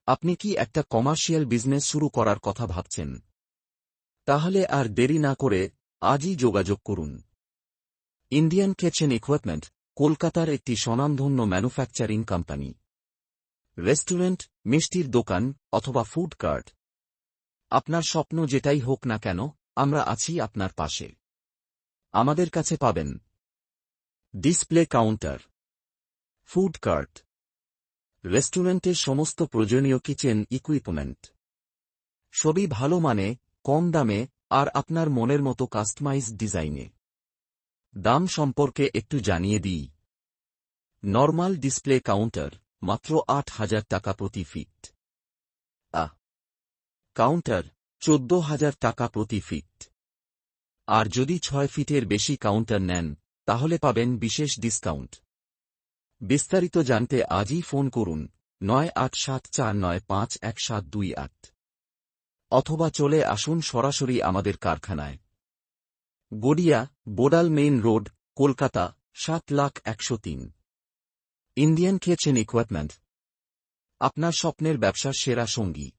আপনি কি একটা কমার্শিয়াল বিজনেস শুরু করার কথা ভাবছেন? তাহলে আর দেরি না করে আজই যোগাযোগ করুন। ইন্ডিয়ান কিচেন ইকুইপমেন্ট কলকাতার একটি স্বনামধন্য ম্যানুফ্যাকচারিং কোম্পানি। রেস্টুরেন্ট, মিষ্টির দোকান অথবা ফুড কার্ট, আপনার স্বপ্ন যেটাই হোক না কেন, আমরা আছি আপনার পাশে। আমাদের কাছে পাবেন ডিসপ্লে কাউন্টার, ফুড কার্ট, রেস্টুরেন্টের সমস্ত প্রয়োজনীয় কিচেন ইকুইপমেন্ট, সবই ভালো মানে, কম দামে আর আপনার মনের মতো কাস্টমাইজড ডিজাইনে। দাম সম্পর্কে একটু জানিয়ে দিই। নর্মাল ডিসপ্লে কাউন্টার মাত্র ৮,০০০ টাকা প্রতি ফিট। কাউন্টার ১৪,০০০ টাকা প্রতি ফিট। আর যদি ৬ ফিটের বেশি কাউন্টার নেন তাহলে পাবেন বিশেষ ডিসকাউন্ট। বিস্তারিত জানতে আজই ফোন করুন ৯৮৭৪৯৫১৭২৮ অথবা চলে আসুন সরাসরি আমাদের কারখানায়। গড়িয়া, বোডাল মেইন রোড, কলকাতা ৭,১০৩। ইন্ডিয়ান কিচেন ইকুইপমেন্ট, আপনার স্বপ্নের ব্যবসার সেরা সঙ্গী।